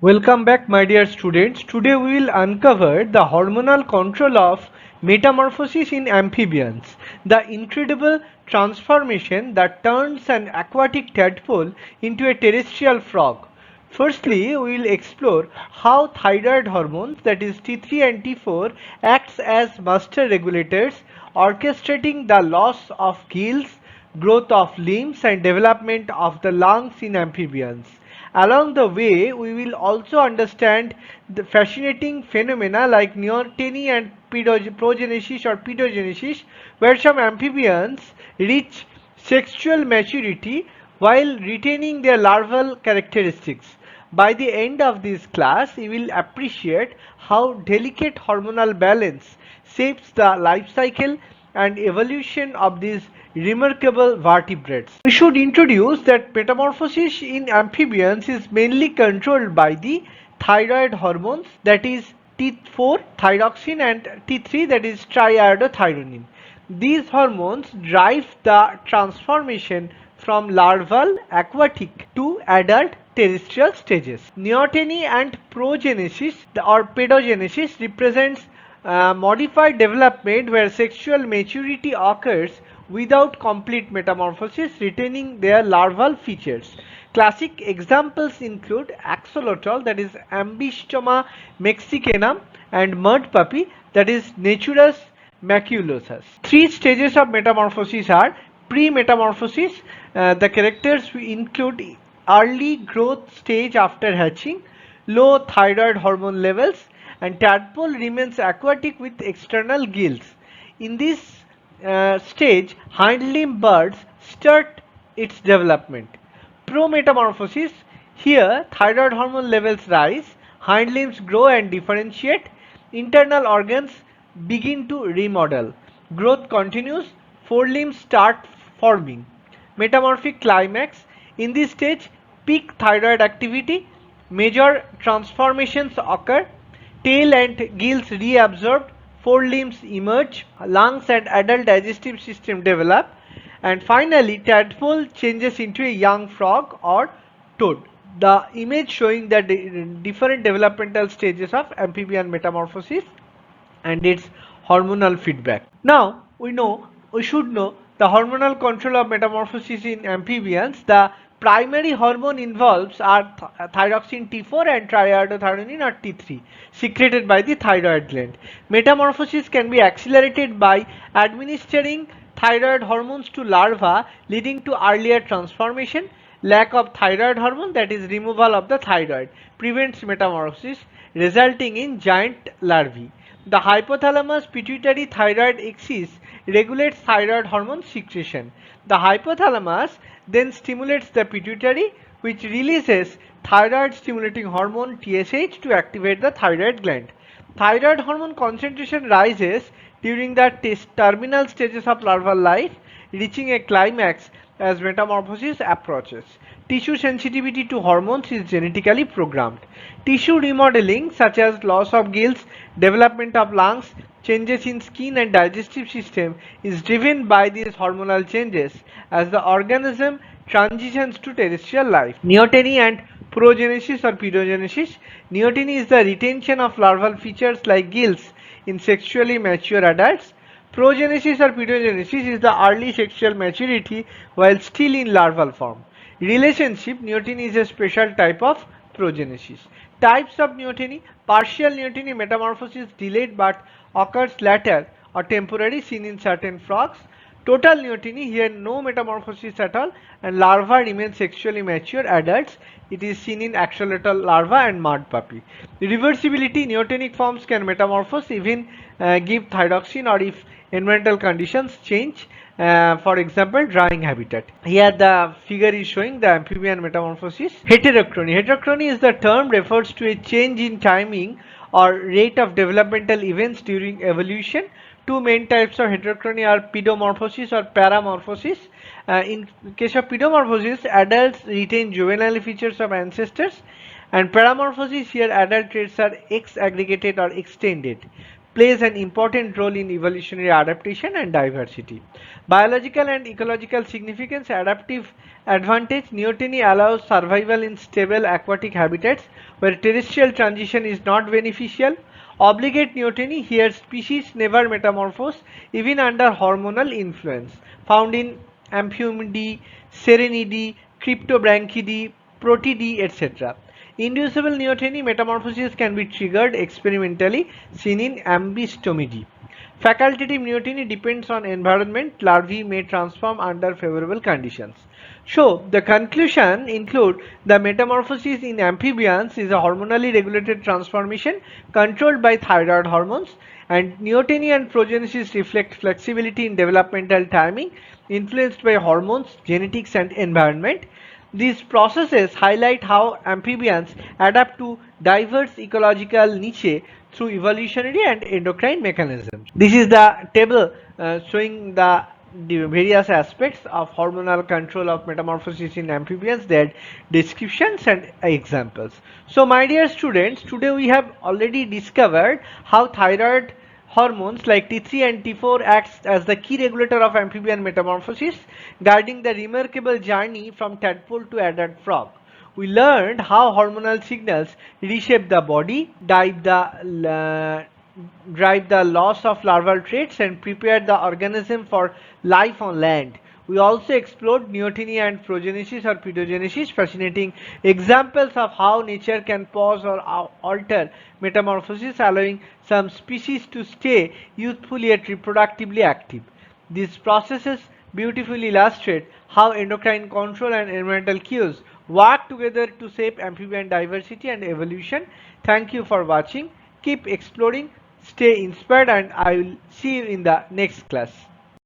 Welcome back, my dear students. Today we will uncover the hormonal control of metamorphosis in amphibians, the incredible transformation that turns an aquatic tadpole into a terrestrial frog. Firstly, we will explore how thyroid hormones, that is T3 and T4, acts as master regulators, orchestrating the loss of gills, growth of limbs and development of the lungs in amphibians. Along the way, we will also understand the fascinating phenomena like Neoteny and Progenesis or Pedogenesis, where some amphibians reach sexual maturity while retaining their larval characteristics. By the end of this class, you will appreciate how delicate hormonal balance shapes the life cycle and evolution of these remarkable vertebrates. We should introduce that metamorphosis in amphibians is mainly controlled by the thyroid hormones, that is T4 thyroxine and T3, that is triiodothyronine. These hormones drive the transformation from larval aquatic to adult terrestrial stages. Neoteny and progenesis or pedogenesis represents modified development where sexual maturity occurs without complete metamorphosis, retaining their larval features. Classic examples include axolotl, that is Ambystoma mexicanum, and mudpuppy, that is Naturus maculosus. Three stages of metamorphosis are pre-metamorphosis. The characters include early growth stage after hatching, low thyroid hormone levels, and tadpole remains aquatic with external gills. In this stage, hind limb birds start its development. Pro-metamorphosis, here thyroid hormone levels rise, hind limbs grow and differentiate, internal organs begin to remodel. Growth continues, forelimbs start forming. Metamorphic climax, in this stage peak thyroid activity, major transformations occur, tail and gills reabsorbed, forelimbs emerge, lungs and adult digestive system develop, and finally tadpole changes into a young frog or toad. The image showing the different developmental stages of amphibian metamorphosis and its hormonal feedback. Now we should know the hormonal control of metamorphosis in amphibians. The primary hormone involves are thyroxine T4 and triiodothyronine or T3 secreted by the thyroid gland. Metamorphosis can be accelerated by administering thyroid hormones to larvae, leading to earlier transformation. Lack of thyroid hormone, that is removal of the thyroid, prevents metamorphosis, resulting in giant larvae. The hypothalamus pituitary thyroid axis regulates thyroid hormone secretion. The hypothalamus then stimulates the pituitary, which releases thyroid stimulating hormone TSH to activate the thyroid gland. Thyroid hormone concentration rises during the terminal stages of larval life, reaching a climax as metamorphosis approaches. Tissue sensitivity to hormones is genetically programmed. Tissue remodeling, such as loss of gills, development of lungs, changes in skin and digestive system, is driven by these hormonal changes as the organism transitions to terrestrial life. Neoteny and progenesis or pedogenesis. Neoteny is the retention of larval features like gills in sexually mature adults. Progenesis or pedogenesis is the early sexual maturity while still in larval form. Relationship, neoteny is a special type of progenesis. Types of neoteny: partial neoteny, metamorphosis delayed but occurs later or temporary, seen in certain frogs. Total neoteny, here no metamorphosis at all and larva remain sexually mature adults. It is seen in axolotl larva and mudpuppy. Reversibility, neotenic forms can metamorphose, even give thyroxine, or if environmental conditions change, for example drying habitat. Here the figure is showing the amphibian metamorphosis. Heterochrony. Heterochrony is the term refers to a change in timing or rate of developmental events during evolution. Two main types of heterochrony are pedomorphosis or paramorphosis. In case of pedomorphosis, adults retain juvenile features of ancestors, and paramorphosis, here adult traits are X-aggregated or extended, plays an important role in evolutionary adaptation and diversity. Biological and ecological significance. Adaptive advantage. Neoteny allows survival in stable aquatic habitats where terrestrial transition is not beneficial. Obligate neoteny, here species never metamorphose even under hormonal influence, found in Amphibians, Serenidae, Cryptobranchidae, Protidae, etc. Inducible neoteny metamorphosis can be triggered experimentally, seen in Ambistomidae. Facultative neoteny depends on environment. Larvae may transform under favorable conditions. So, the conclusion include the metamorphosis in amphibians is a hormonally regulated transformation controlled by thyroid hormones, and neoteny and progenesis reflect flexibility in developmental timing influenced by hormones, genetics and environment. These processes highlight how amphibians adapt to diverse ecological niche through evolutionary and endocrine mechanisms. This is the table showing the various aspects of hormonal control of metamorphosis in amphibians, their descriptions and examples. So my dear students, today we have already discovered how thyroid hormones like T3 and T4 acts as the key regulator of amphibian metamorphosis, guiding the remarkable journey from tadpole to adult frog. We learned how hormonal signals reshape the body, drive the loss of larval traits, and prepare the organism for life on land. We also explored neoteny and progenesis or pedogenesis, fascinating examples of how nature can pause or alter metamorphosis, allowing some species to stay youthful yet reproductively active. These processes beautifully illustrate how endocrine control and environmental cues work together to shape amphibian diversity and evolution. Thank you for watching. Keep exploring, stay inspired, and I will see you in the next class.